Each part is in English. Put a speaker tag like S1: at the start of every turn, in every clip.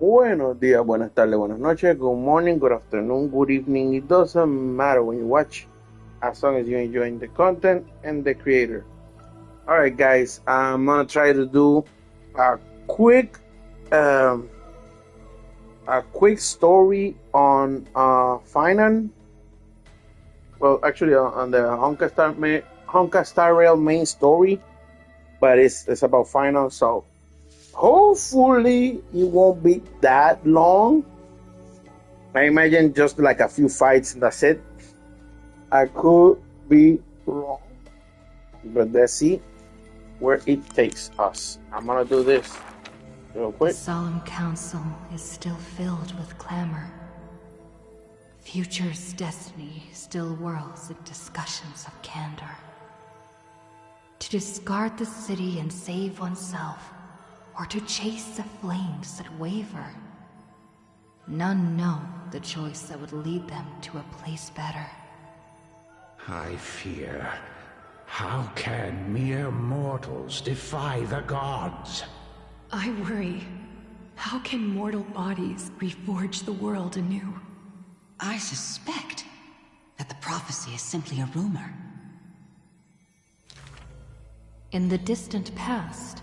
S1: Buenos días, buenas tardes, buenas noches, good morning, good afternoon, good evening. It doesn't matter when you watch, as long as you're enjoying the content and the creator. Alright guys, I'm gonna try to do a quick um, story on finance. Well, actually on the Honkai Star Rail main story, but it's about finance, so hopefully it won't be that long. I imagine just like a few fights and that's it. I could be wrong, but let's see where it takes us. I'm gonna do this real quick.
S2: The solemn council is still filled with clamor. Future's destiny still whirls in discussions of candor. To discard the city and save oneself, or to chase the flames that waver. None know the choice that would lead them to a place better.
S3: I fear. How can mere mortals defy the gods?
S4: I worry. How can mortal bodies reforge the world anew?
S5: I suspect that the prophecy is simply a rumor.
S2: In the distant past,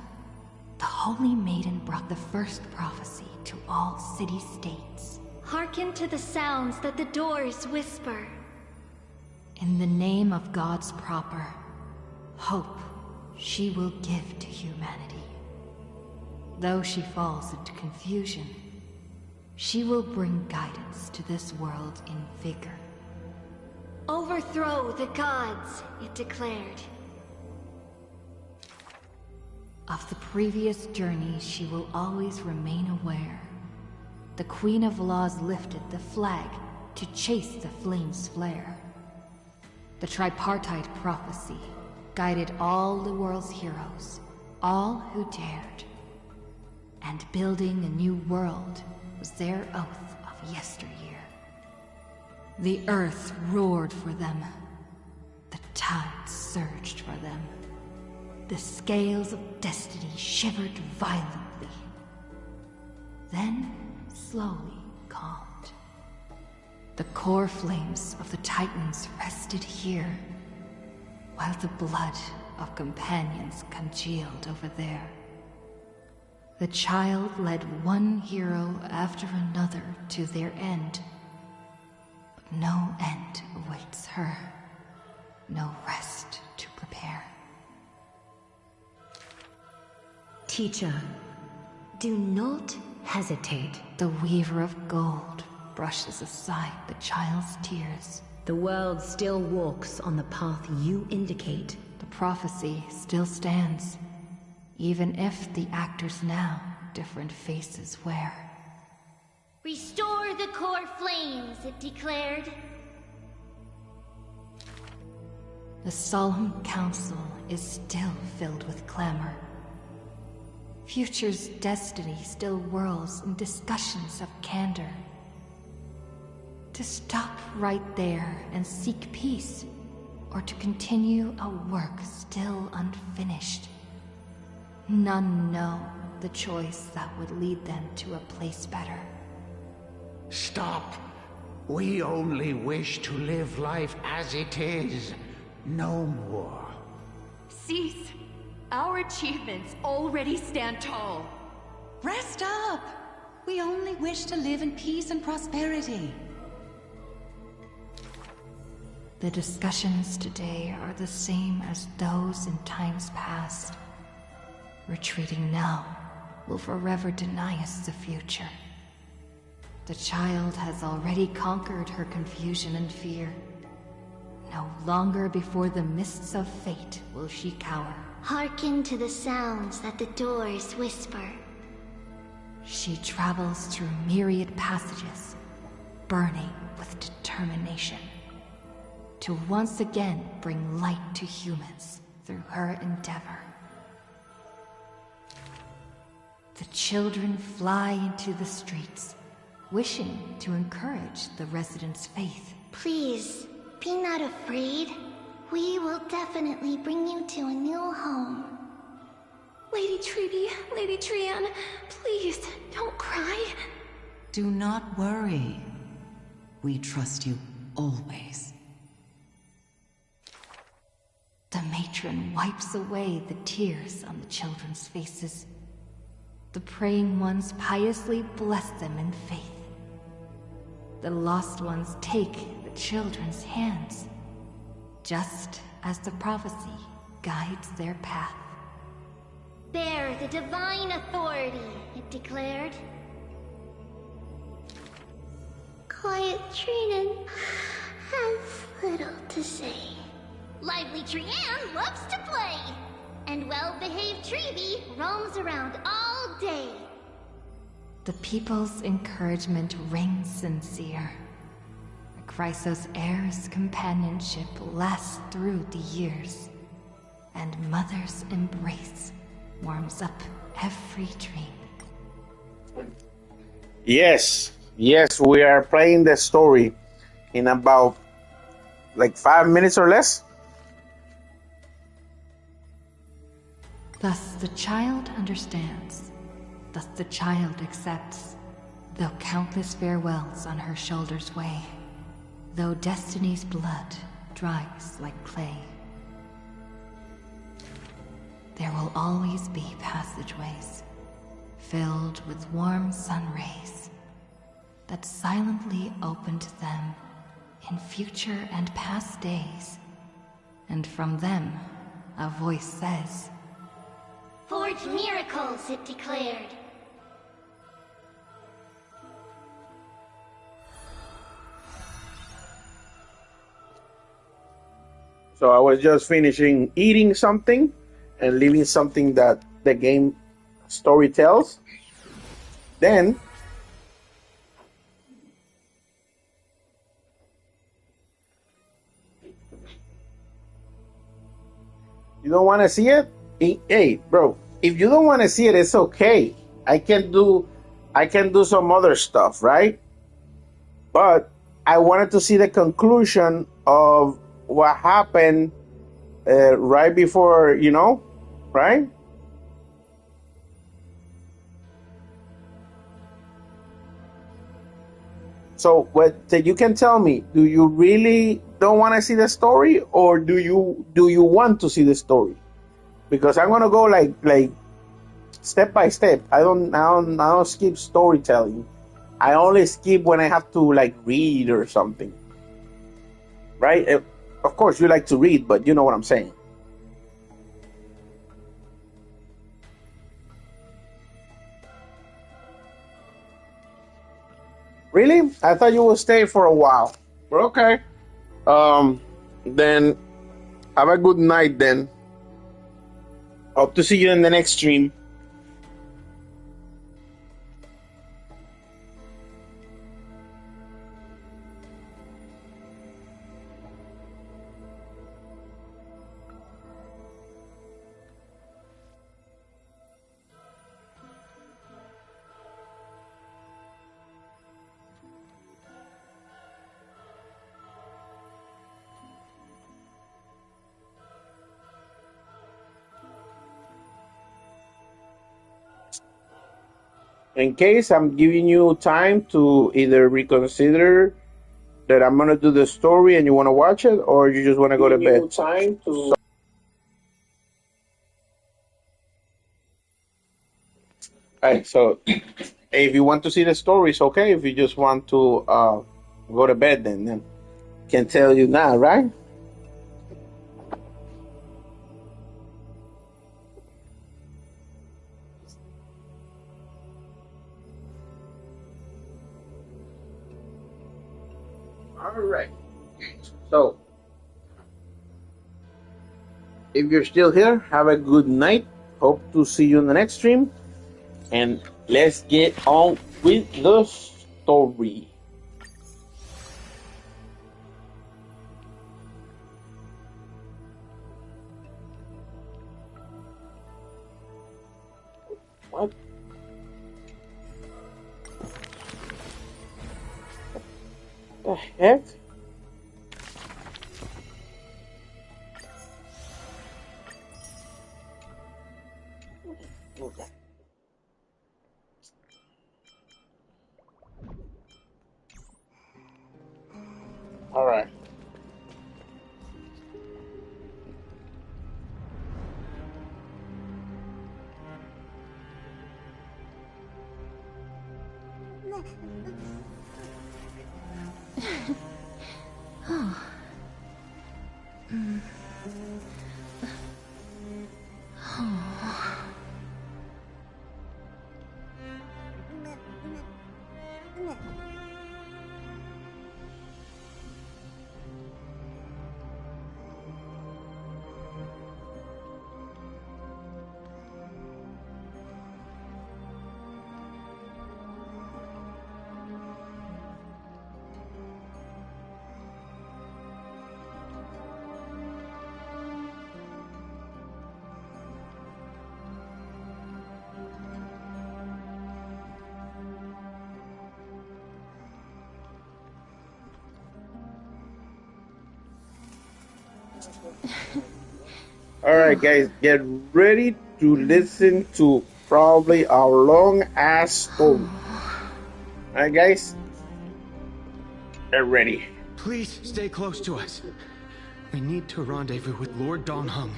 S2: the Holy Maiden brought the first prophecy to all city-states.
S6: Hearken to the sounds that the doors whisper.
S2: In the name of God's proper, hope she will give to humanity. Though she falls into confusion, she will bring guidance to this world in vigor.
S6: Overthrow the gods, it declared.
S2: Of the previous journey, she will always remain aware. The Queen of Laws lifted the flag to chase the flames' flare. The tripartite prophecy guided all the world's heroes, all who dared. And building a new world was their oath of yesteryear. The earth roared for them. The tides surged for them. The scales of destiny shivered violently, then slowly calmed. The core flames of the Titans rested here, while the blood of companions congealed over there. The child led one hero after another to their end, but no end awaits her, no rest to prepare.
S7: Teacher, do not hesitate.
S2: The weaver of gold brushes aside the child's tears.
S7: The world still walks on the path you indicate.
S2: The prophecy still stands, even if the actors now different faces wear.
S6: Restore the core flames, it declared.
S2: The solemn council is still filled with clamor. Future's destiny still whirls in discussions of candor. To stop right there and seek peace, or to continue a work still unfinished. None know the choice that would lead them to a place better.
S3: Stop. We only wish to live life as it is. No more.
S4: Cease. Our achievements already stand tall.
S5: Rest up! We only wish to live in peace and prosperity.
S2: The discussions today are the same as those in times past. Retreating now will forever deny us the future. The child has already conquered her confusion and fear. No longer before the mists of fate will she cower.
S6: Hearken to the sounds that the doors whisper.
S2: She travels through myriad passages, burning with determination, to once again bring light to humans through her endeavor. The children fly into the streets, wishing to encourage the residents' faith.
S6: Please, be not afraid. We will definitely bring you to a new home.
S4: Lady Treeby, Lady Trian, please, don't cry.
S5: Do not worry. We trust you always.
S2: The matron wipes away the tears on the children's faces. The praying ones piously bless them in faith. The lost ones take the children's hands, just as the prophecy guides their path.
S6: Bear the divine authority, it declared. Quiet Trinan has little to say. Lively Trian loves to play. And well-behaved Treeby roams around all day.
S2: The people's encouragement rings sincere. Chrysos' heir's companionship lasts through the years, and Mother's embrace warms up every dream.
S1: Yes, we are playing the story in about like 5 minutes or less.
S2: Thus the child understands. Thus the child accepts. Though countless farewells on her shoulders weigh, though destiny's blood dries like clay, there will always be passageways filled with warm sun rays that silently open to them in future and past days. And from them, a voice says,
S6: Forge miracles, it declared.
S1: So I was just finishing eating something and leaving something that the game story tells. Then you don't want to see it? Hey, bro, if you don't want to see it, it's okay. I can do some other stuff, right? But I wanted to see the conclusion of what happened right before, right? So you can tell me, do you really don't want to see the story, or do you want to see the story? Because I'm gonna go like step by step. I don't skip storytelling. I only skip when I have to like read or something. Right? Of course you like to read, but you know what I'm saying. Really? I thought you would stay for a while. But okay. Then have a good night then. Hope to see you in the next stream. In case I'm giving you time to either reconsider that I'm gonna do the story and you want to watch it, or you just want to go to bed. Time to. Alright, so if you want to see the story, it's okay. If you just want to go to bed, then can tell you now, right? All right. So, if you're still here, have a good night. Hope to see you in the next stream. And let's get on with the story. What? The heck? All right. All right, guys, get ready to listen to probably our long ass story. All right, guys, get ready.
S8: Please stay close to us. We need to rendezvous with Lord Dong Hung.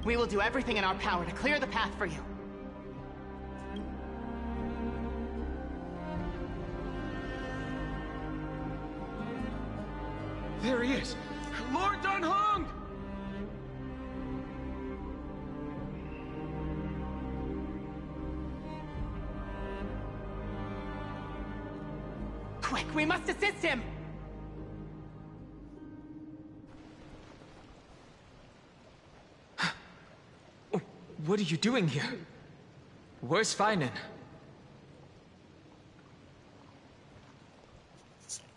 S9: We will do everything in our power to clear the path for you.
S8: There he is! Lord Dong Hung!
S9: Quick, we must assist him!
S10: What are you doing here? Where's Finan?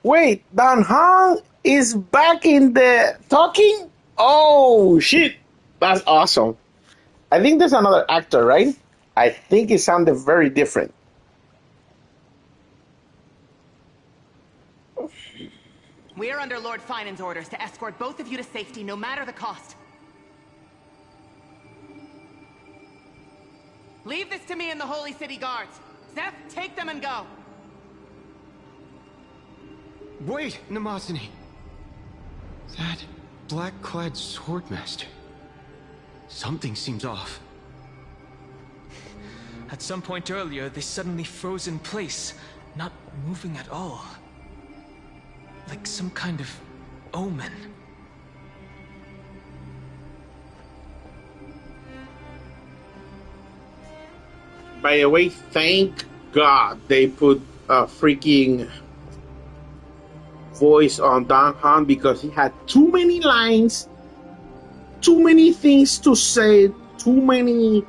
S1: Wait, Dan Hong is back in the talking? Oh, shit. That's awesome. I think there's another actor, right? I think it sounded very different.
S9: We are under Lord Finan's orders to escort both of you to safety, no matter the cost. Leave this to me and the Holy City Guards. Zeph, take them and go.
S8: Wait, Namazani. That black-clad swordmaster. Something seems off.
S10: At some point earlier, they suddenly froze in place, not moving at all. Like some kind of omen.
S1: By the way, thank God they put a freaking voice on Dan Han because he had too many lines, too many things to say, too many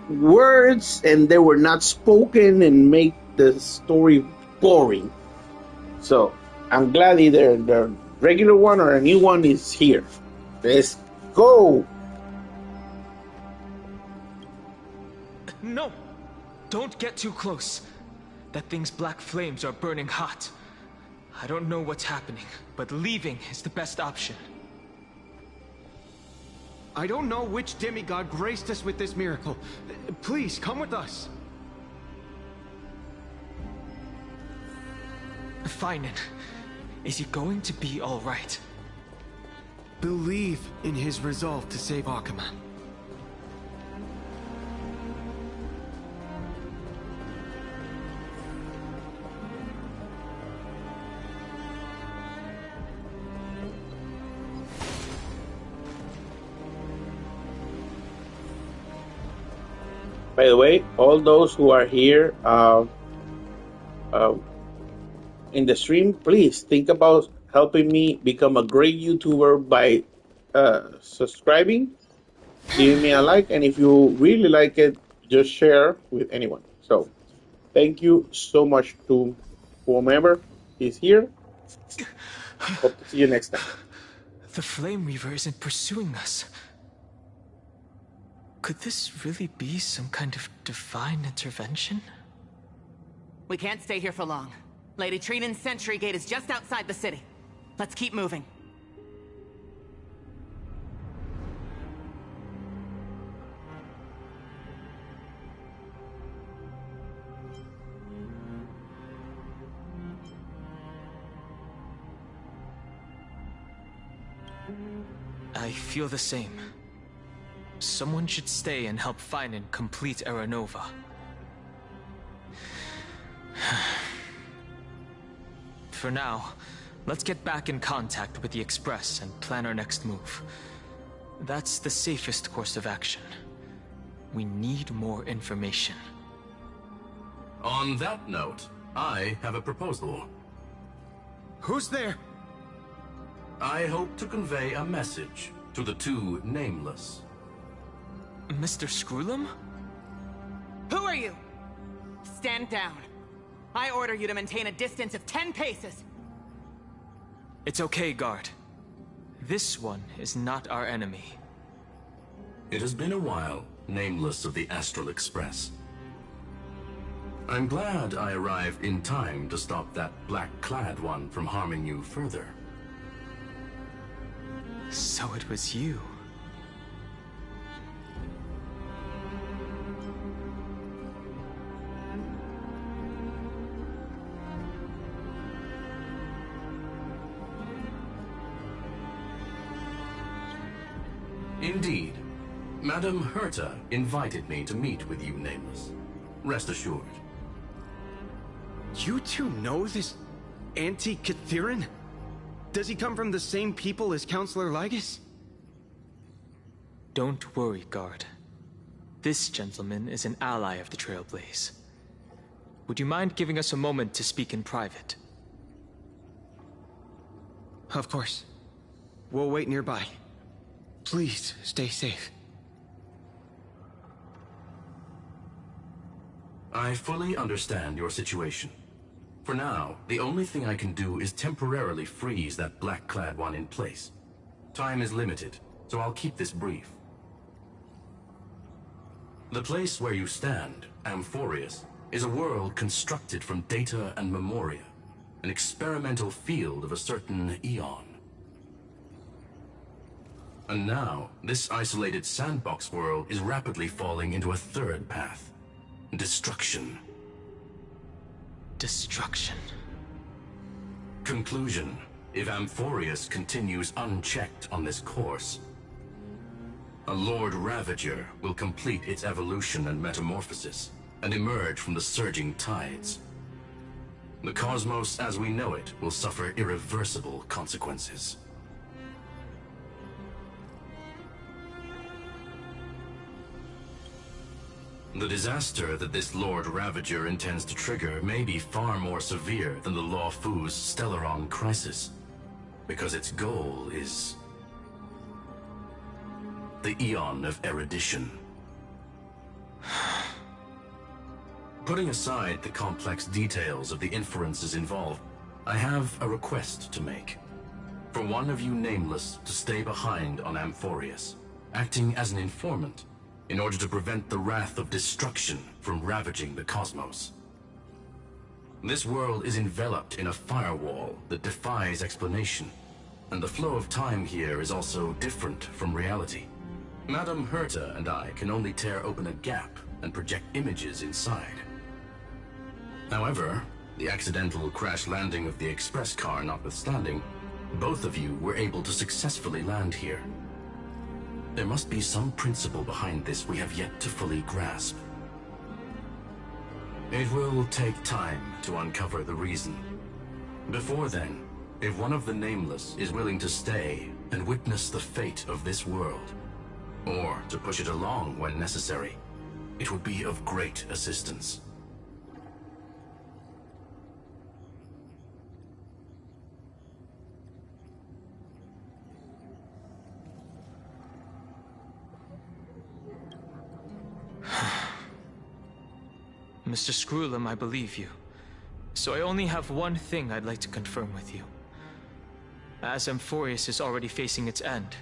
S1: words, and they were not spoken and make the story boring. So I'm glad either the regular one or a new one is here. Let's go.
S10: No! Don't get too close. That thing's black flames are burning hot. I don't know what's happening, but leaving is the best option.
S8: I don't know which demigod graced us with this miracle. Please, come with us.
S10: Finan, is he going to be all right?
S8: Believe in his resolve to save Akuma.
S1: By the way, all those who are here in the stream, please think about helping me become a great YouTuber by subscribing, giving me a like, and if you really like it, just share with anyone. So, thank you so much to whomever is here. Hope to see you next time.
S10: The Flame Reaver isn't pursuing us. Could this really be some kind of divine intervention?
S9: We can't stay here for long. Lady Trinan's sentry gate is just outside the city. Let's keep moving.
S10: I feel the same. Someone should stay and help find and complete Aranova. For now, let's get back in contact with the Express and plan our next move. That's the safest course of action. We need more information.
S11: On that note, I have a proposal.
S8: Who's there?
S11: I hope to convey a message to the two nameless.
S10: Mr. Screwlum?
S9: Who are you? Stand down. I order you to maintain a distance of 10 paces.
S10: It's okay, guard. This one is not our enemy.
S11: It has been a while, nameless of the Astral Express. I'm glad I arrived in time to stop that black-clad one from harming you further.
S10: So it was you.
S11: Indeed. Madame Herta invited me to meet with you, Nameless. Rest assured.
S8: You two know this anti-Catharin? Does he come from the same people as Counselor Lygus?
S10: Don't worry, guard. This gentleman is an ally of the Trailblaze. Would you mind giving us a moment to speak in private?
S8: Of course. We'll wait nearby. Please, stay safe.
S11: I fully understand your situation. For now, the only thing I can do is temporarily freeze that black-clad one in place. Time is limited, so I'll keep this brief. The place where you stand, Amphorius, is a world constructed from data and memoria, an experimental field of a certain eon. And now, this isolated sandbox world is rapidly falling into a third path. Destruction.
S10: Destruction.
S11: Conclusion. If Amphorius continues unchecked on this course, a Lord Ravager will complete its evolution and metamorphosis, and emerge from the surging tides. The cosmos as we know it will suffer irreversible consequences. The disaster that this Lord Ravager intends to trigger may be far more severe than the Law Fu's Stellaron crisis, because its goal is the Eon of Erudition. Putting aside the complex details of the inferences involved, I have a request to make. For one of you nameless to stay behind on Amphorius, acting as an informant, in order to prevent the wrath of destruction from ravaging the cosmos. This world is enveloped in a firewall that defies explanation, and the flow of time here is also different from reality. Madame Herta and I can only tear open a gap and project images inside. However, the accidental crash landing of the express car notwithstanding, both of you were able to successfully land here. There must be some principle behind this we have yet to fully grasp. It will take time to uncover the reason. Before then, if one of the Nameless is willing to stay and witness the fate of this world, or to push it along when necessary, it would be of great assistance.
S10: Mr. Screwlum, I believe you. So I only have one thing I'd like to confirm with you. As Amphorius is already facing its end,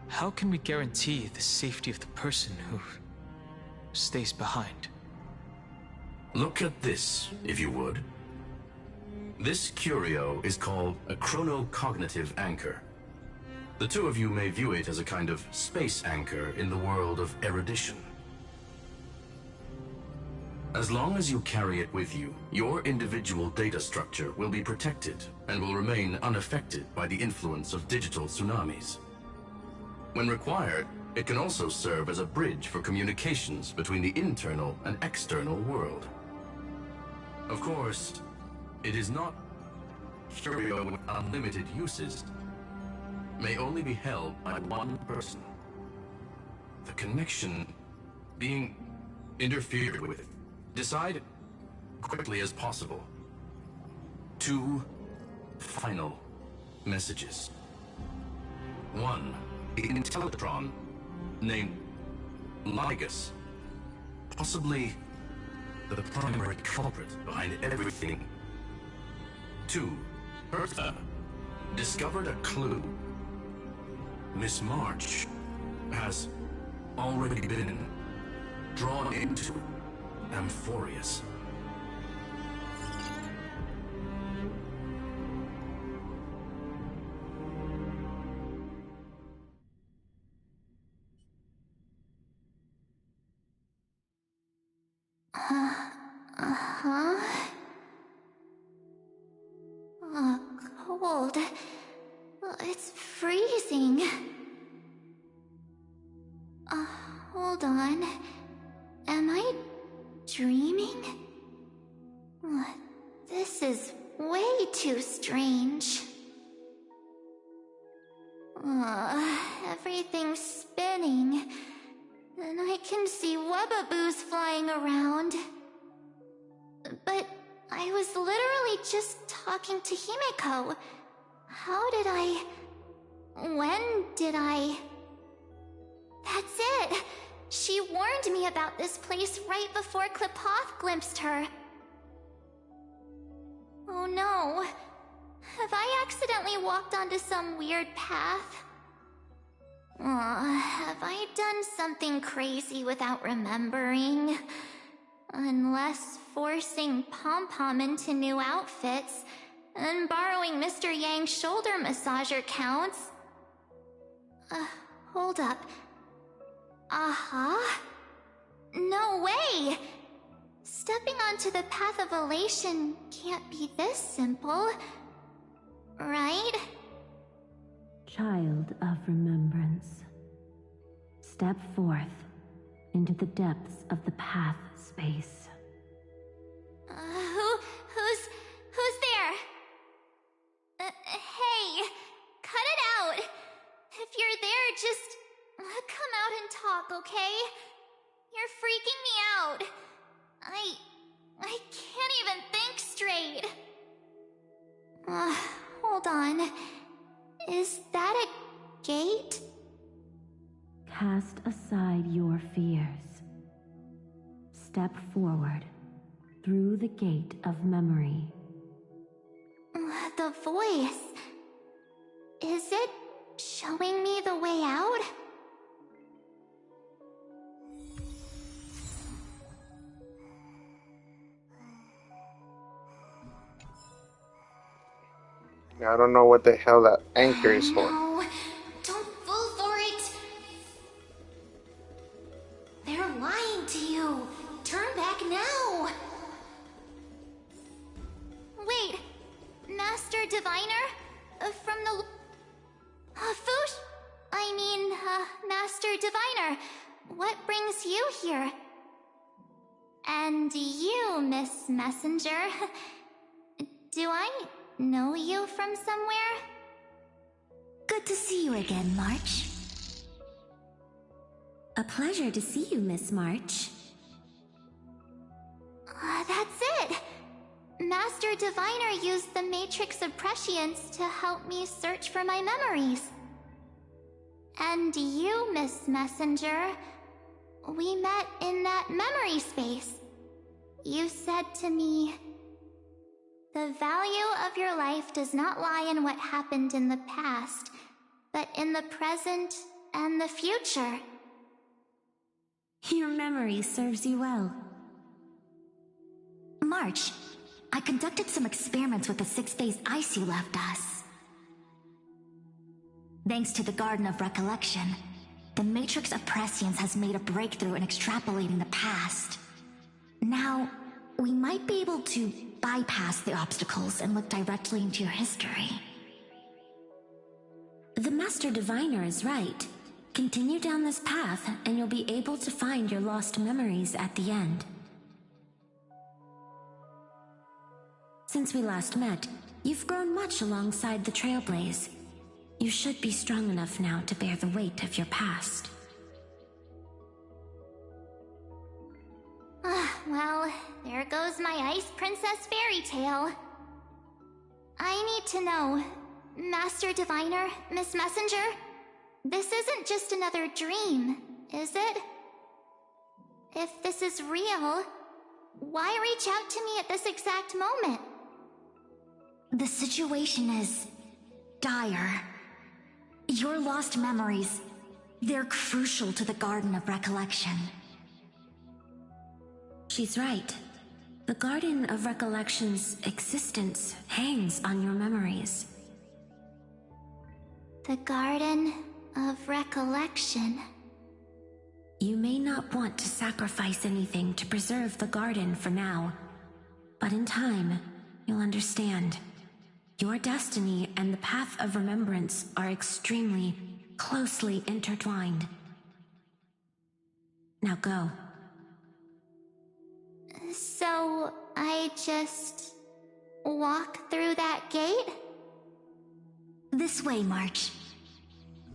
S10: how can we guarantee the safety of the person who stays behind?
S11: Look at this, if you would. This curio is called a chronocognitive anchor. The two of you may view it as a kind of space anchor in the world of erudition. As long as you carry it with you, your individual data structure will be protected and will remain unaffected by the influence of digital tsunamis. When required, it can also serve as a bridge for communications between the internal and external world. Of course, it is not stereo with unlimited uses. May only be held by one person. The connection being interfered with. Decide quickly as possible. 2 final messages. 1. The Intellitron named Ligus, possibly the primary culprit behind everything. 2. Hertha discovered a clue. Miss March has already been drawn into Amphorius.
S6: Cold. It's freezing. Hold on. Am I dreaming? This is way too strange. Everything's spinning. And I can see webaboos flying around. But I was literally just talking to Himeko. How did I... When did I... That's it! She warned me about this place right before Klipoth glimpsed her. Oh no. Have I accidentally walked onto some weird path? Have I done something crazy without remembering? Unless forcing Pom-Pom into new outfits and borrowing Mr. Yang's shoulder massager counts. Hold up. No way! Stepping onto the path of elation can't be this simple, right?
S7: Child of remembrance, step forth into the depths of the path space.
S6: Who's there? Hey, cut it out! If you're there, just come out and talk, okay? You're freaking me out. I can't even think straight. Hold on. Is that a gate?
S7: Cast aside your fears. Step forward through the gate of memory.
S6: The voice. Is it showing me the way out?
S1: I don't know what the hell that anchor is for.
S6: No, don't fall for it. They're lying to you. Turn back now. Wait, Master Diviner? From the... Fush? I mean, Master Diviner, what brings you here? And you, Miss Messenger, do I know you from somewhere?
S12: Good to see you again, March. A pleasure to see you, Miss March.
S6: That's it! Master Diviner used the Matrix of Prescience to help me search for my memories. And you, Miss Messenger, we met in that memory space. You said to me, the value of your life does not lie in what happened in the past, but in the present and the future.
S12: Your memory serves you well. March, I conducted some experiments with the 6-phase ice you left us. Thanks to the Garden of Recollection, the Matrix of Prescience has made a breakthrough in extrapolating the past. Now, we might be able to bypass the obstacles and look directly into your history.
S7: The Master Diviner is right. Continue down this path, and you'll be able to find your lost memories at the end. Since we last met, you've grown much alongside the Trailblaze. You should be strong enough now to bear the weight of your past.
S6: Well, there goes my Ice Princess fairy tale. I need to know, Master Diviner, Miss Messenger, this isn't just another dream, is it? If this is real, why reach out to me at this exact moment?
S12: The situation is dire. Your lost memories, they're crucial to the Garden of Recollection.
S7: She's right. The Garden of Recollection's existence hangs on your memories.
S6: The Garden of Recollection.
S7: You may not want to sacrifice anything to preserve the garden for now, but in time, you'll understand. Your destiny and the path of remembrance are extremely, closely intertwined. Now go.
S6: So, I just walk through that gate?
S12: This way, March.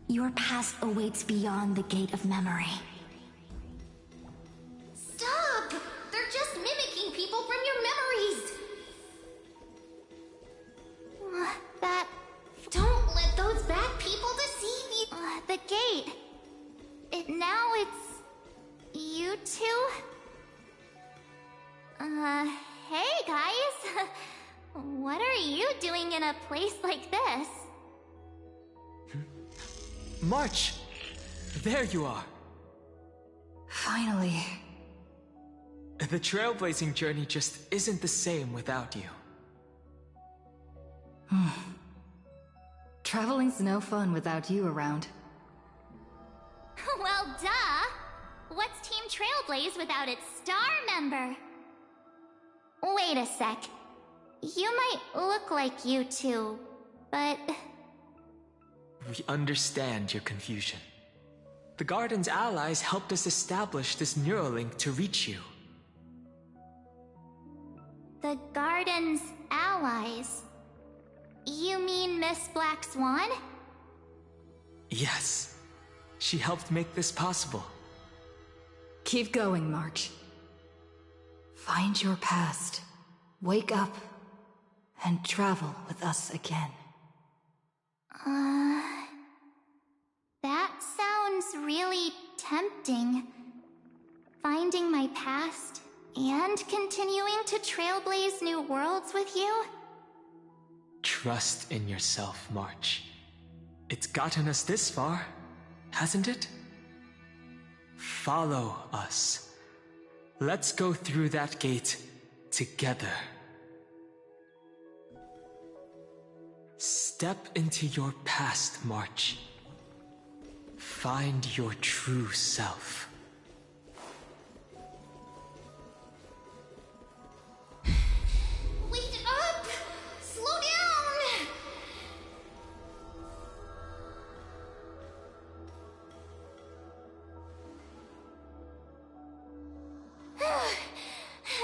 S12: Your past awaits beyond the Gate of Memory.
S6: Stop! They're just mimicking people from your memories! Don't let those bad people deceive you! The gate. Now it's... you two? Hey guys! What are you doing in a place like this?
S10: March! There you are!
S4: Finally.
S10: The trailblazing journey just isn't the same without you.
S2: Traveling's no fun without you around.
S6: Well, duh! What's Team Trailblaze without its star member? Wait a sec. You might look like you two, but...
S10: We understand your confusion. The Garden's allies helped us establish this Neuralink to reach you.
S6: The Garden's allies? You mean Miss Black Swan?
S10: Yes. She helped make this possible.
S2: Keep going, March. Find your past, wake up, and travel with us again.
S6: That sounds really tempting. Finding my past and continuing to trailblaze new worlds with you?
S10: Trust in yourself, March. It's gotten us this far, hasn't it? Follow us. Let's go through that gate together. Step into your past, March. Find your true self.
S6: Wait up! Slow down!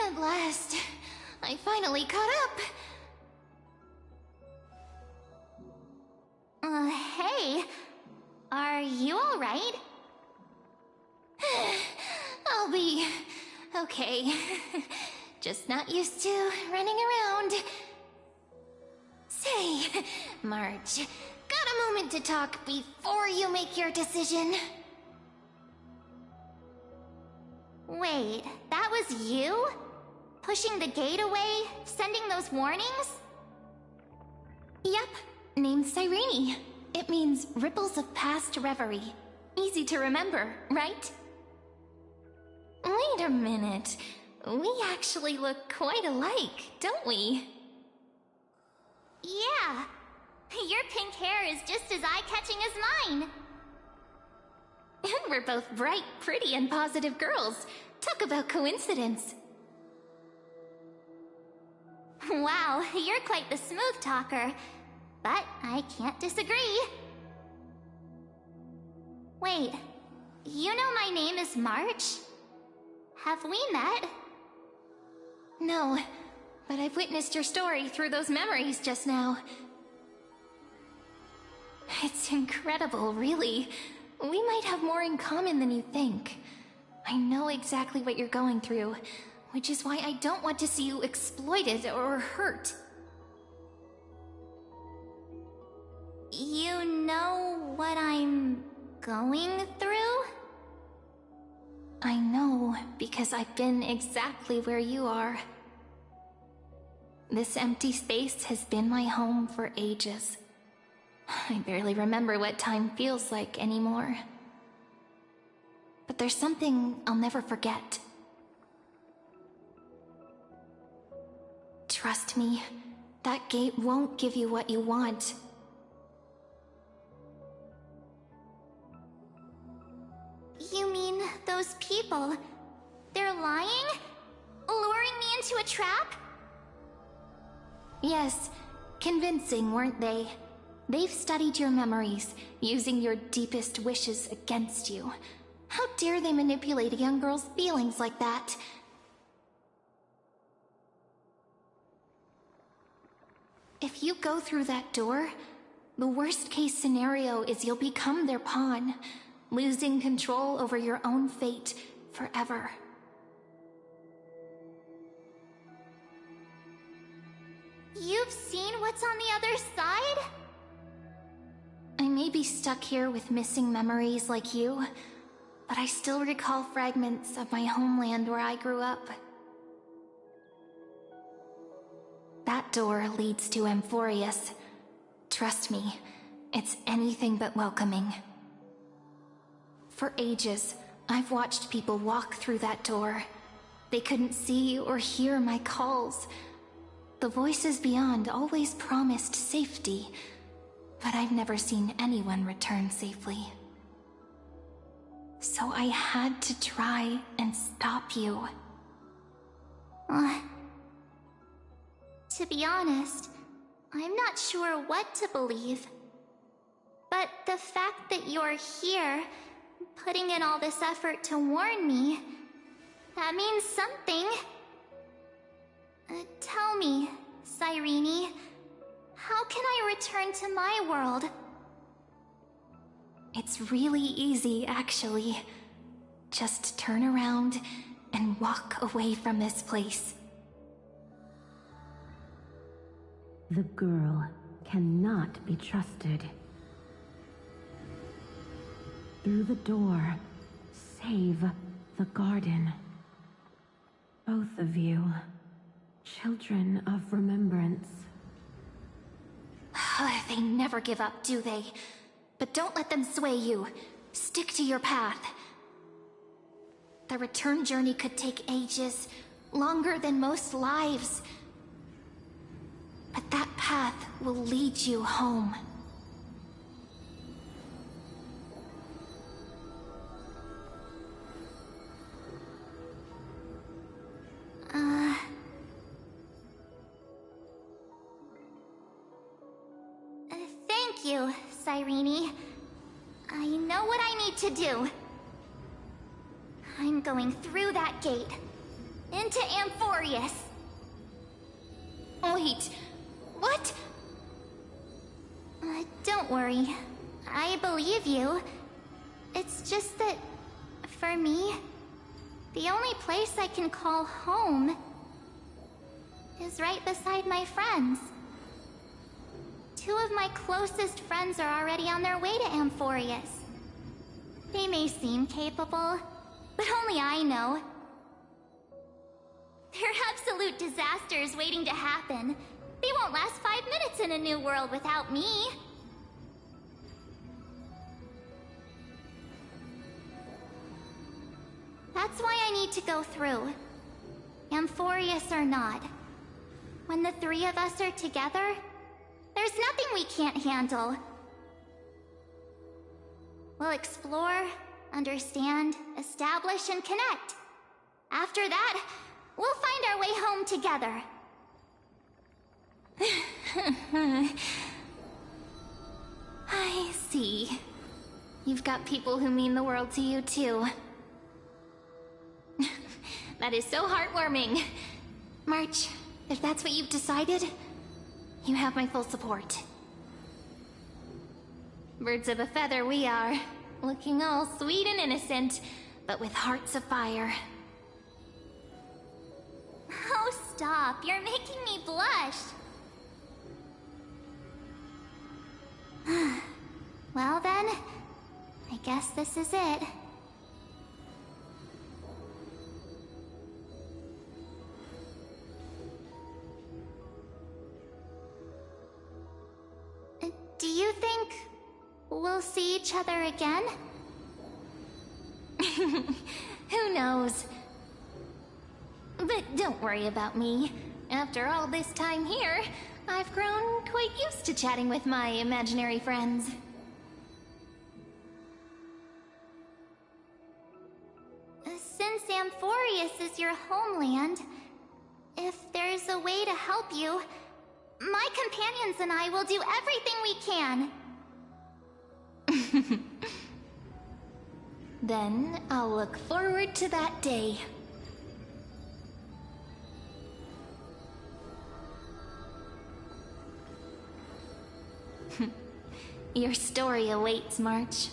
S6: At last, I finally caught up. Hey, are you alright? I'll be okay. Just not used to running around. Say, March, got a moment to talk before you make your decision? Wait, that was you? Pushing the gate away? Sending those warnings? Yep, named Cyrene. It means Ripples of Past Reverie. Easy to remember, right? Wait a minute. We actually look quite alike, don't we? Yeah. Your pink hair is just as eye-catching as mine. And we're both bright, pretty, and positive girls. Talk about coincidence. Wow, you're quite the smooth talker. But I can't disagree. Wait, you know my name is March? Have we met?
S12: No, but I've witnessed your story through those memories just now. It's incredible, really. We might have more in common than you think. I know exactly what you're going through, which is why I don't want to see you exploited or hurt.
S6: You know what I'm going through?
S12: I know, because I've been exactly where you are. This empty space has been my home for ages. I barely remember what time feels like anymore. But there's something I'll never forget. Trust me, that gate won't give you what you want.
S6: You mean those people? They're lying? Luring me into a trap?
S12: Yes, convincing, weren't they? They've studied your memories, using your deepest wishes against you. How dare they manipulate a young girl's feelings like that? If you go through that door, the worst case scenario is you'll become their pawn, losing control over your own fate forever.
S6: You've seen what's on the other side?
S12: I may be stuck here with missing memories like you, but I still recall fragments of my homeland where I grew up. That door leads to Amphorius. Trust me, it's anything but welcoming. For ages, I've watched people walk through that door. They couldn't see or hear my calls. The voices beyond always promised safety, but I've never seen anyone return safely. So I had to try and stop you.
S6: To be honest, I'm not sure what to believe. But the fact that you're here, putting in all this effort to warn me, that means something. Tell me, Cyrene, how can I return to my world?
S12: It's really easy, actually. Just turn around and walk away from this place.
S7: The girl cannot be trusted. Through the door, save the garden. Both of you, children of remembrance.
S12: They never give up, do they? But don't let them sway you. Stick to your path. The return journey could take ages, longer than most lives. But that path will lead you home.
S6: Thank you, Cyrene. I know what I need to do. I'm going through that gate. Into Amphorius.
S12: Wait, what?
S6: Don't worry. I believe you. It's just that, for me, the only place I can call home is right beside my friends. Two of my closest friends are already on their way to Amphorius. They may seem capable, but only I know. They're absolute disasters waiting to happen. They won't last 5 minutes in a new world without me. That's why I need to go through. Amphorius or not. When the three of us are together, there's nothing we can't handle. We'll explore, understand, establish, and connect. After that, we'll find our way home together.
S12: I see.
S6: you've got people who mean the world to you, too. That is so heartwarming. March, if that's what you've decided, you have my full support. Birds of a feather we are, looking all sweet and innocent, but with hearts of fire.
S13: Oh, stop. You're making me blush.
S6: Well then, I guess this is it. Do you think we'll see each other again? Who knows? But don't worry about me. After all this time here, I've grown quite used to chatting with my imaginary friends.
S13: Since Amphorius is your homeland, if there's a way to help you, my companions and I will do everything we can.
S6: Then I'll look forward to that day. Your story awaits, March.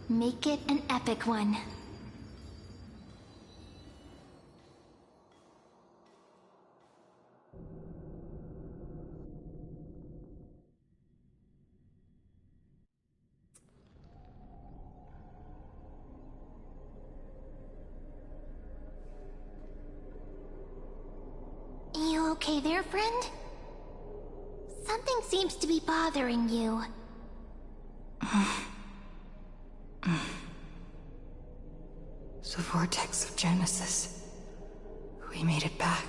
S6: Make it an epic one.
S13: You okay there, friend? Something seems to be bothering you.
S4: The vortex of Genesis. We made it back.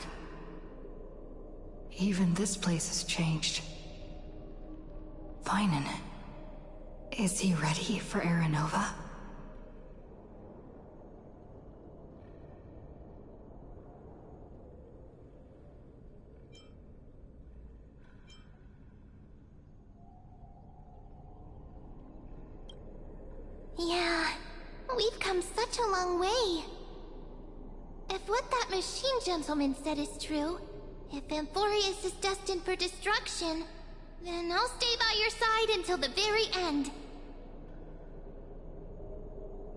S4: Even this place has changed. Finan. Is he ready for Aranova?
S13: Yeah, we've come such a long way. If what that machine gentleman said is true, if Amphorius is destined for destruction, then I'll stay by your side until the very end.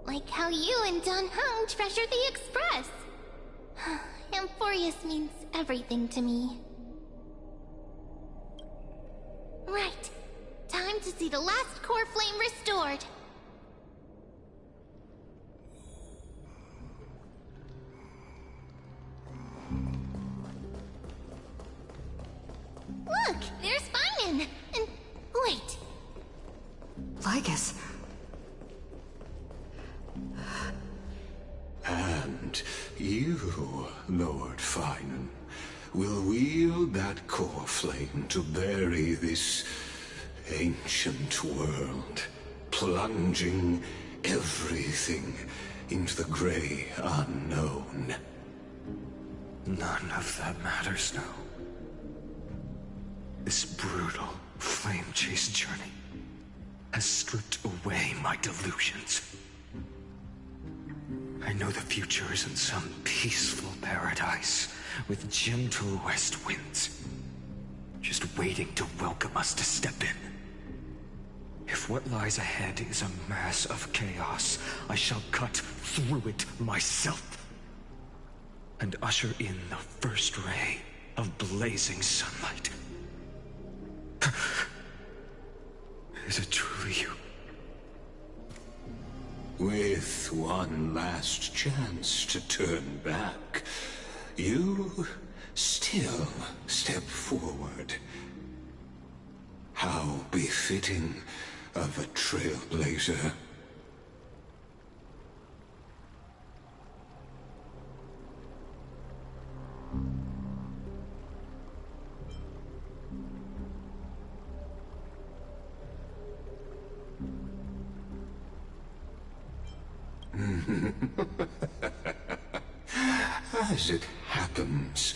S13: Like how you and Don Hung treasured the Express. Amphorius means everything to me. Right. Time to see the last core flame restored. Look, there's Finan! And wait.
S4: Lygus.
S3: And you, Lord Finan, will wield that core flame to bury this ancient world, plunging everything into the gray unknown.
S14: None of that matters now. This brutal, flame-chased journey has stripped away my delusions. I know the future is in some peaceful paradise with gentle west winds, just waiting to welcome us to step in. If what lies ahead is a mass of chaos, I shall cut through it myself and usher in the first ray of blazing sunlight. Is it truly you?
S3: With one last chance to turn back, you still step forward. How befitting of a trailblazer. As it happens,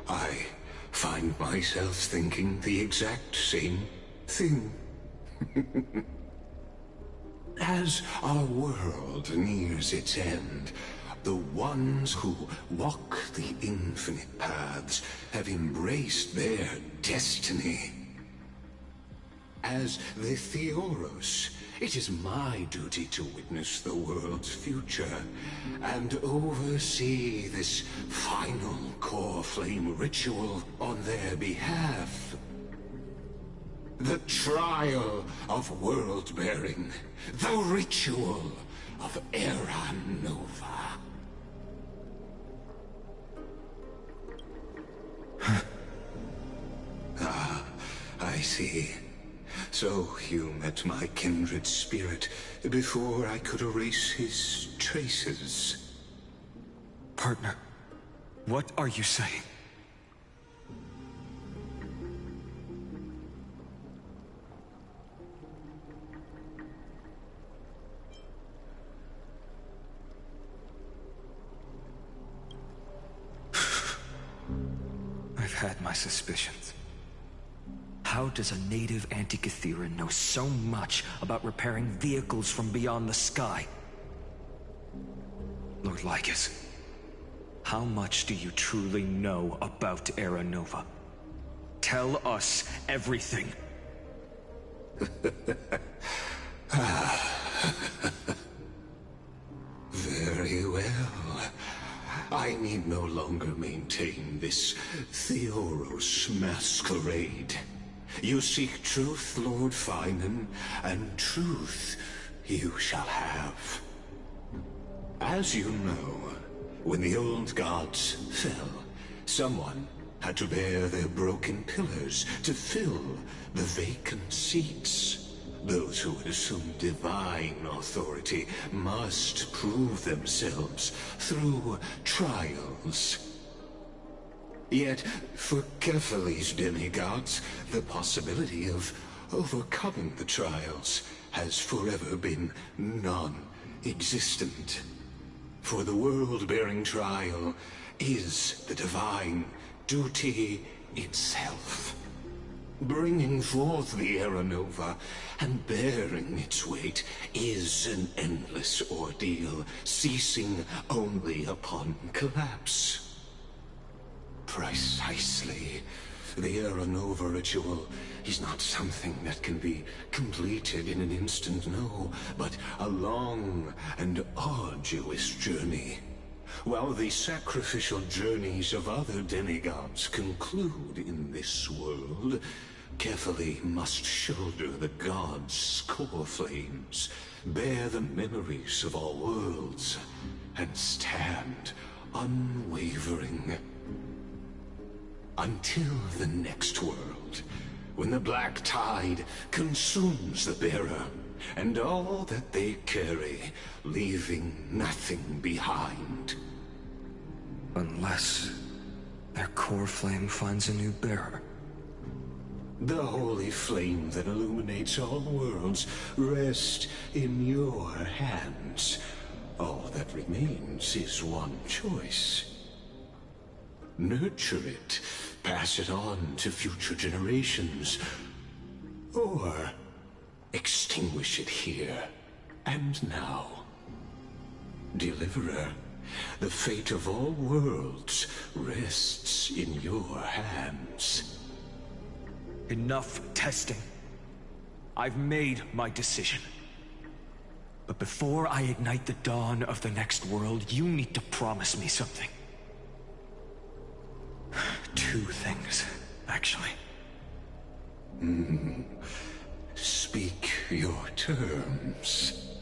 S3: I find myself thinking the exact same thing. As our world nears its end, the ones who walk the infinite paths have embraced their destiny. As the Theoros, it is my duty to witness the world's future and oversee this final core flame ritual on their behalf. The trial of world-bearing, the ritual of Era Nova. Ah, I see. So you met my kindred spirit before I could erase his traces.
S14: Partner, what are you saying? I've had my suspicions. How does a native Antikytheran know so much about repairing vehicles from beyond the sky? Lord Lycus, how much do you truly know about Era Nova? Tell us everything.
S3: Very well. I need no longer maintain this Theoros masquerade. You seek truth, Lord Finan, and truth you shall have. As you know, when the old gods fell, someone had to bear their broken pillars to fill the vacant seats. Those who would assume divine authority must prove themselves through trials. Yet, for Kefali's demigods, the possibility of overcoming the trials has forever been non-existent. For the world-bearing trial is the divine duty itself. Bringing forth the Era Nova and bearing its weight is an endless ordeal, ceasing only upon collapse. Precisely. The Era Nova ritual is not something that can be completed in an instant, no, but a long and arduous journey. While the sacrificial journeys of other demigods conclude in this world, Kefali must shoulder the gods' core flames, bear the memories of all worlds, and stand unwavering. Until the next world, when the black tide consumes the bearer, and all that they carry, leaving nothing behind.
S14: Unless their core flame finds a new bearer.
S3: The holy flame that illuminates all worlds rests in your hands. All that remains is one choice. Nurture it, pass it on to future generations, or extinguish it here and now. Deliverer, the fate of all worlds rests in your hands.
S14: Enough testing. I've made my decision. But before I ignite the dawn of the next world, you need to promise me something. Two things, actually.
S3: Speak your terms.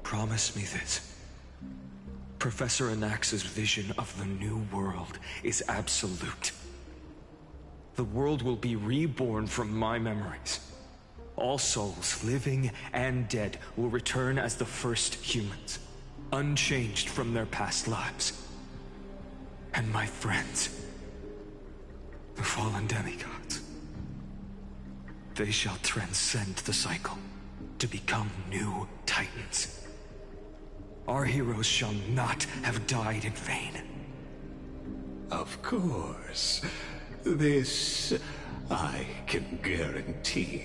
S14: Promise me this. Professor Anax's vision of the new world is absolute. The world will be reborn from my memories. All souls, living and dead, will return as the first humans, unchanged from their past lives. And my friends, the fallen demigods, they shall transcend the cycle to become new titans. Our heroes shall not have died in vain.
S3: Of course. This I can guarantee.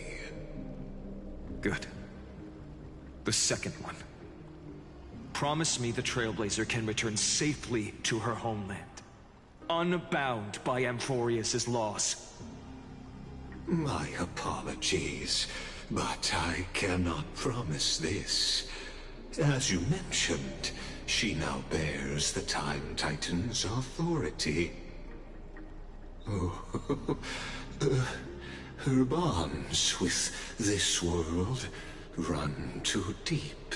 S14: Good. The second one. Promise me the Trailblazer can return safely to her homeland, unbound by Amphorius' laws.
S3: My apologies, but I cannot promise this. As you mentioned, she now bears the Time Titan's authority. Oh, her bonds with this world run too deep.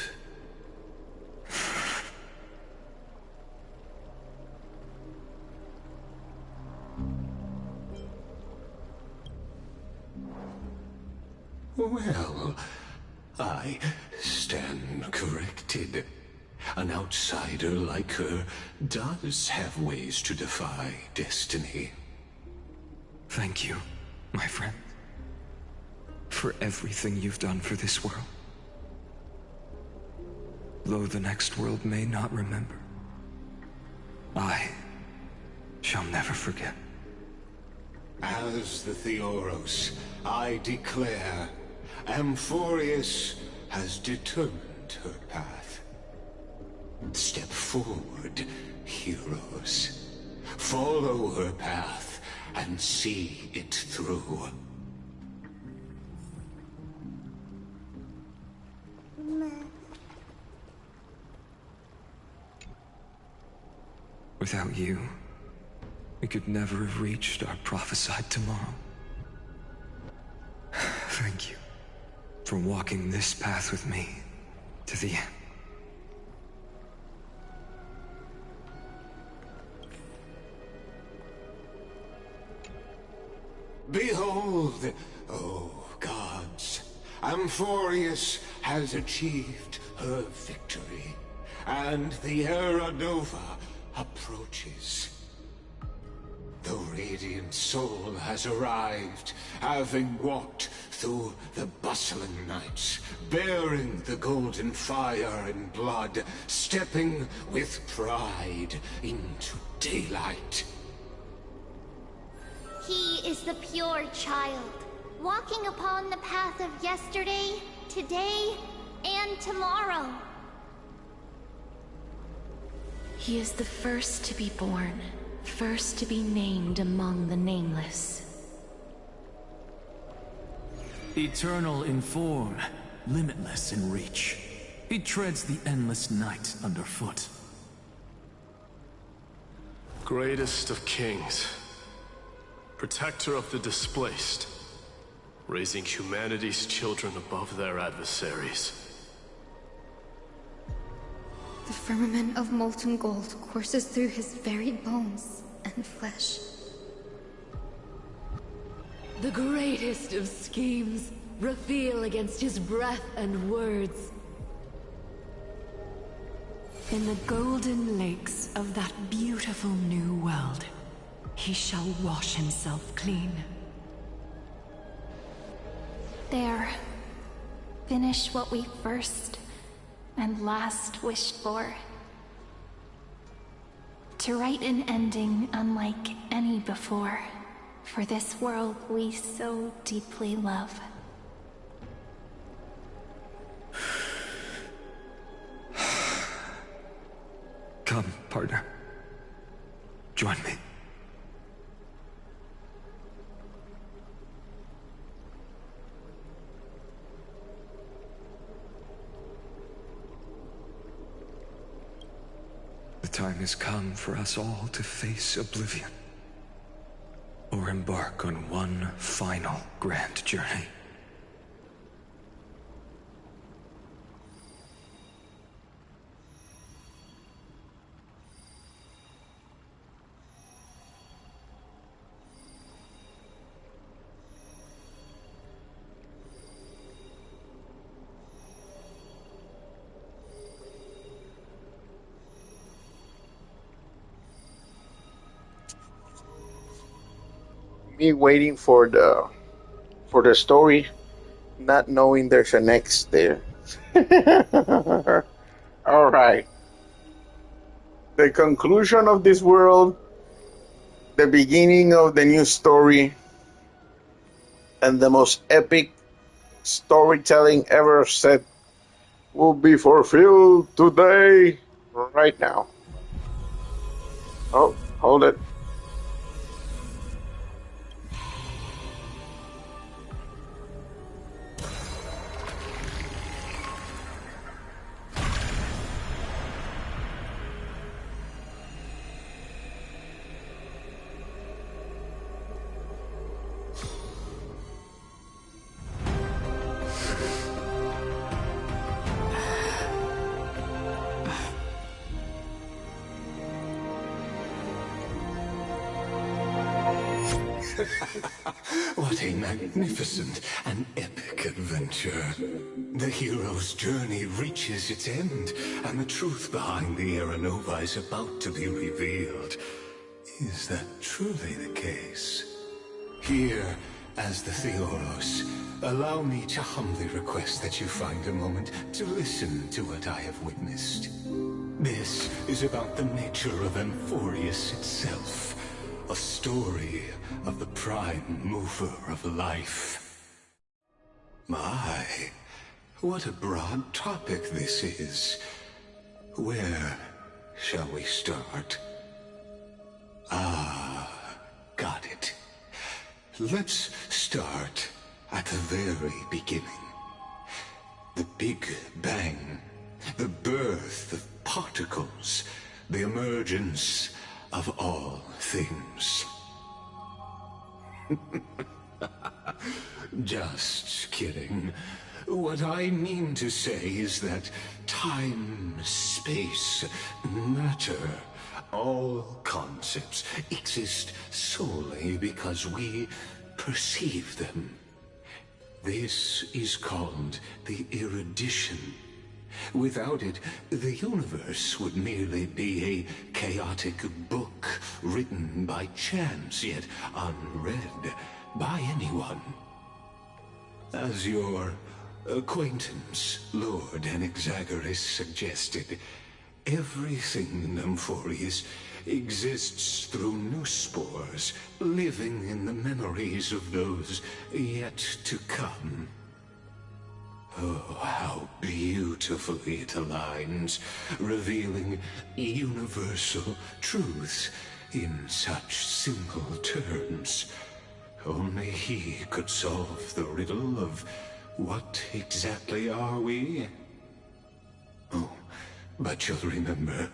S3: Well, I stand corrected. An outsider like her does have ways to defy destiny.
S14: Thank you, my friend, for everything you've done for this world. Though the next world may not remember, I shall never forget.
S3: As the Theoros, I declare, Amphorius has determined her path. Step forward, heroes. Follow her path and see it through.
S14: Without you, we could never have reached our prophesied tomorrow. Thank you for walking this path with me to the end.
S3: Behold, O gods, Amphorius has achieved her victory, and the Era Nova approaches. The Radiant Soul has arrived, having walked through the bustling nights, bearing the golden fire and blood, stepping with pride into daylight.
S6: He is the pure child, walking upon the path of yesterday, today, and tomorrow.
S4: He is the first to be born, first to be named among the nameless.
S15: Eternal in form, limitless in reach. He treads the endless night underfoot.
S16: Greatest of kings. Protector of the displaced. Raising humanity's children above their adversaries.
S17: The firmament of molten gold courses through his very bones and flesh.
S18: The greatest of schemes reveal against his breath and words.
S4: In the golden lakes of that beautiful new world, he shall wash himself clean.
S17: There. Finish what we first and last wished for. To write an ending unlike any before, for this world we so deeply love.
S14: Come, partner. Join me. The time has come for us all to face oblivion, or embark on one final grand journey.
S1: Me waiting for the story, not knowing there's an X there. All right. The conclusion of this world, the beginning of the new story, and the most epic storytelling ever set will be fulfilled today, right now. Oh, hold it.
S3: What a magnificent and epic adventure. The hero's journey reaches its end, and the truth behind the Era Nova is about to be revealed. Is that truly the case? Here, as the Theoros, allow me to humbly request that you find a moment to listen to what I have witnessed. This is about the nature of Amphorius itself. A story of the prime mover of life. My, what a broad topic this is. Where shall we start? Ah, got it. Let's start at the very beginning. The Big Bang, the birth of particles, the emergence of all things. Just kidding. What I mean to say is that time, space, matter, all concepts exist solely because we perceive them. This is called the erudition. Without it, the universe would merely be a chaotic book written by chance, yet unread by anyone. As your acquaintance, Lord Anaxagoras, suggested, everything in Amphorius exists through new spores, living in the memories of those yet to come. Oh, how beautifully it aligns, revealing universal truths in such simple terms. Only he could solve the riddle of what exactly are we? Oh, but you'll remember,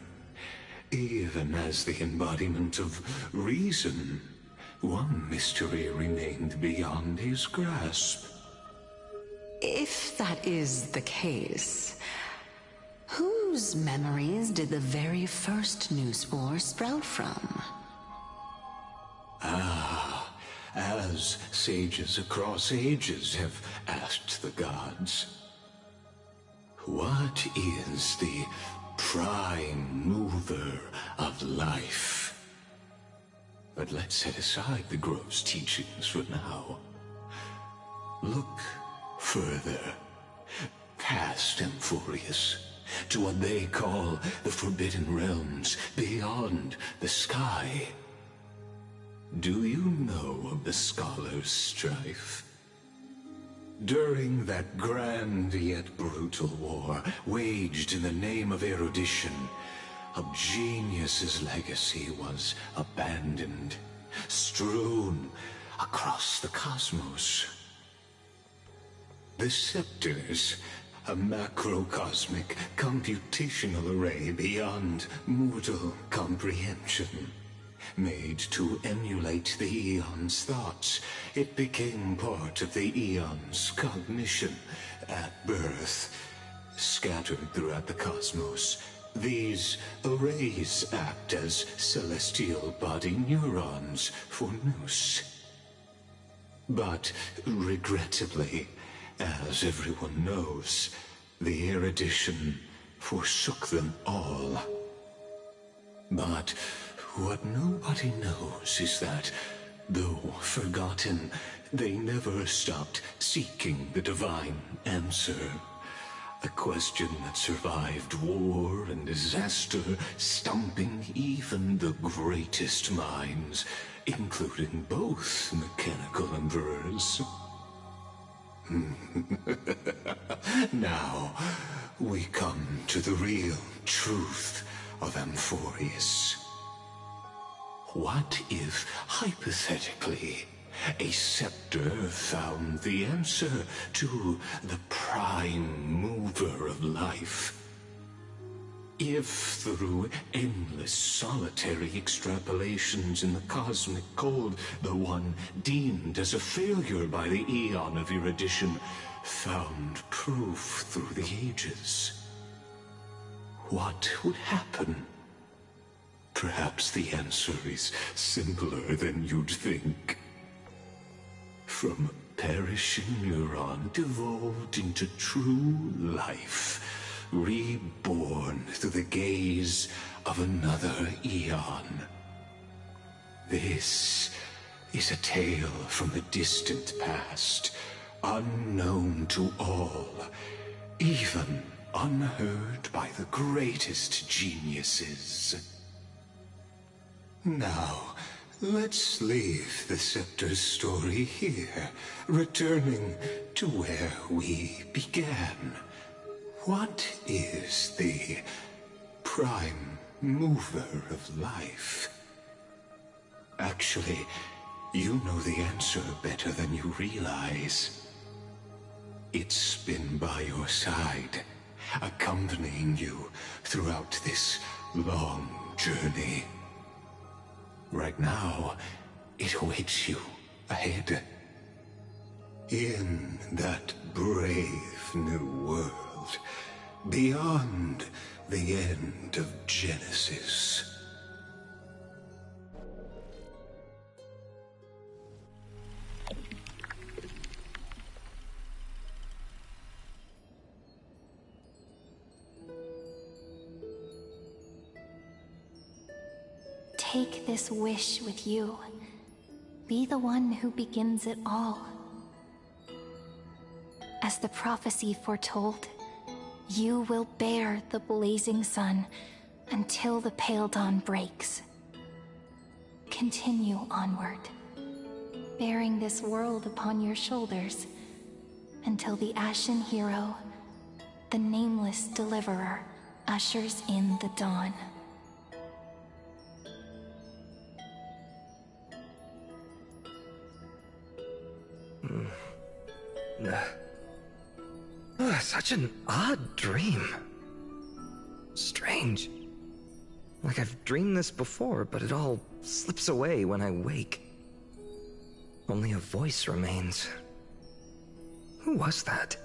S3: even as the embodiment of reason, one mystery remained beyond his grasp.
S4: If that is the case, whose memories did the very first new spore sprout from?
S3: Ah, as sages across ages have asked the gods, what is the prime mover of life? But let's set aside the gross teachings for now. Look further, past Amphorius, to what they call the Forbidden Realms beyond the sky. Do you know of the Scholar's Strife? During that grand yet brutal war, waged in the name of erudition, a genius's legacy was abandoned, strewn across the cosmos. The Scepters, a macrocosmic computational array beyond mortal comprehension. Made to emulate the Eon's thoughts, it became part of the Eon's cognition at birth. Scattered throughout the cosmos, these arrays act as celestial body neurons for Nous. But regrettably, as everyone knows, the erudition forsook them all. But what nobody knows is that, though forgotten, they never stopped seeking the divine answer. A question that survived war and disaster, stumping even the greatest minds, including both mechanical emperors. Now, we come to the real truth of Amphorius. What if, hypothetically, a scepter found the answer to the prime mover of life? If through endless solitary extrapolations in the cosmic code, the one deemed as a failure by the Eon of Erudition found proof through the ages, what would happen? Perhaps the answer is simpler than you'd think. From a perishing neuron devolved into true life, reborn through the gaze of another eon. This is a tale from the distant past, unknown to all, even unheard by the greatest geniuses. Now, let's leave the Scepter's story here, returning to where we began. What is the prime mover of life? Actually, you know the answer better than you realize. It's been by your side, accompanying you throughout this long journey. Right now, it awaits you ahead. In that brave new world, beyond the end of Genesis.
S17: Take this wish with you. Be the one who begins it all. As the prophecy foretold, you will bear the blazing sun until the pale dawn breaks. Continue onward, bearing this world upon your shoulders until the Ashen Hero, the nameless deliverer, ushers in the dawn.
S14: Such an odd dream. Strange. Like I've dreamed this before, but it all slips away when I wake. Only a voice remains. Who was that?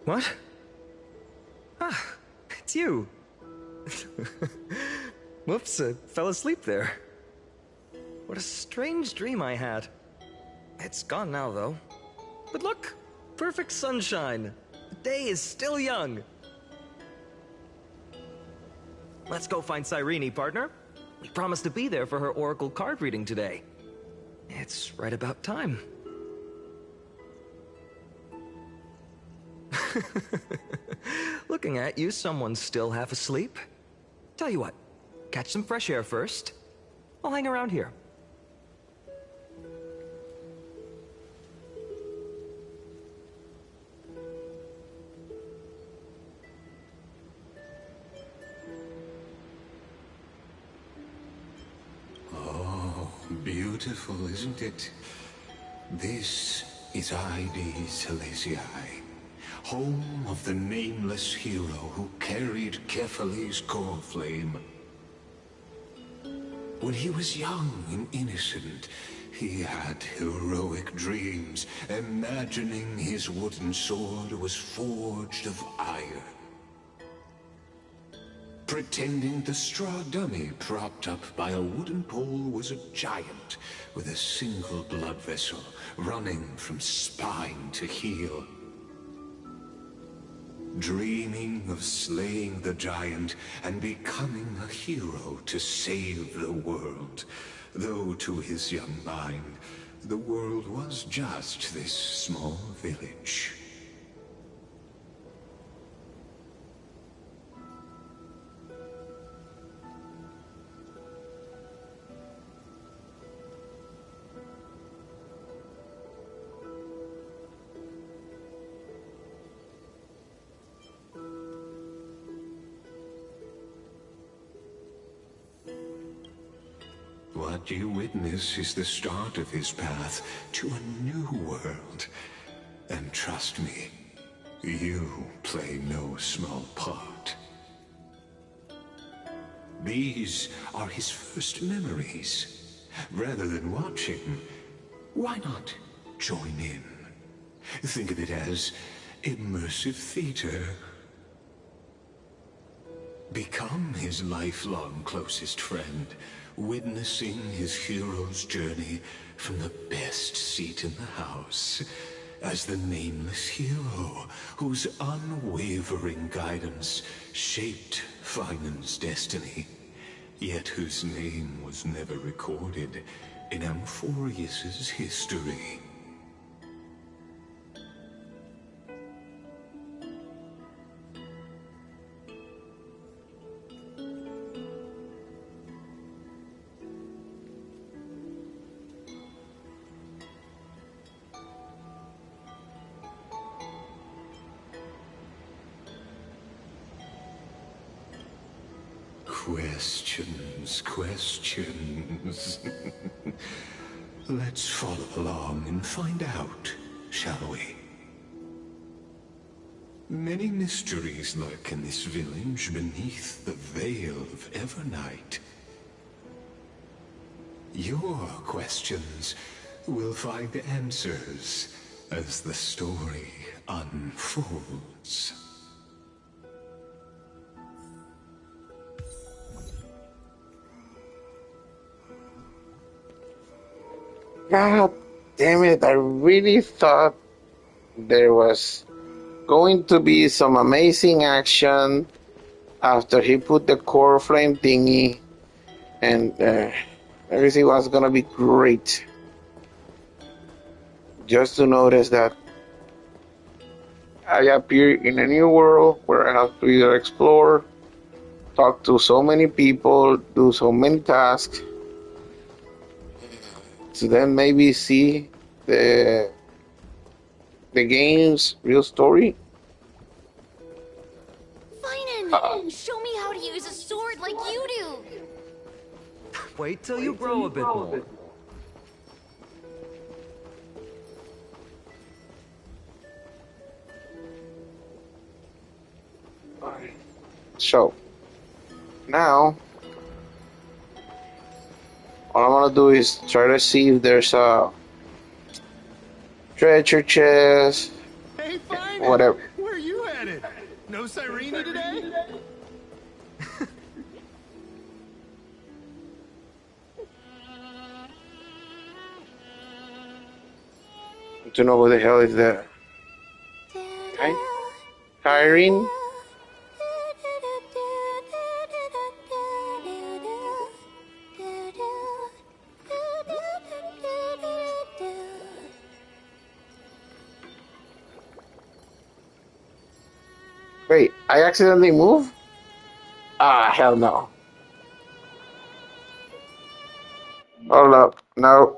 S14: What? Ah, it's you. Whoops, I fell asleep there. What a strange dream I had. It's gone now, though. But look, perfect sunshine. The day is still young. Let's go find Cyrene, partner. We promised to be there for her oracle card reading today. It's right about time. Looking at you, someone's still half asleep. Tell you what, catch some fresh air first. I'll hang around here.
S3: Oh, beautiful, isn't it? This is Ides Helesii, home of the nameless hero who carried Kephale's core flame. When he was young and innocent, he had heroic dreams, imagining his wooden sword was forged of iron. Pretending the straw dummy propped up by a wooden pole was a giant with a single blood vessel running from spine to heel. Dreaming of slaying the giant and becoming a hero to save the world, though to his young mind, the world was just this small village. What you witness is the start of his path to a new world. And trust me, you play no small part. These are his first memories. Rather than watch him, why not join in? Think of it as immersive theater. Become his lifelong closest friend, witnessing his hero's journey from the best seat in the house, as the nameless hero whose unwavering guidance shaped Finan's destiny, yet whose name was never recorded in Amphorius's history. Questions. Let's follow along and find out, shall we? Many mysteries lurk in this village beneath the veil of Evernight. Your questions will find answers as the story unfolds.
S1: God damn it, I really thought there was going to be some amazing action after he put the core flame thingy, and everything was gonna be great. Just to notice that I appear in a new world where I have to either explore, talk to so many people, do so many tasks, to then maybe see the game's real story.
S13: Finan, show me how to use a sword like you do.
S19: Wait till you grow a bit more.
S1: So now all I'm gonna do is try to see if there's a treasure chest,
S8: Hey, fine.
S1: whatever.
S8: Where are you headed? No Cyrene today?
S1: To know what the hell is that. Okay. Kyrene? Wait, I accidentally moved? Ah, hell no. Hold up. No.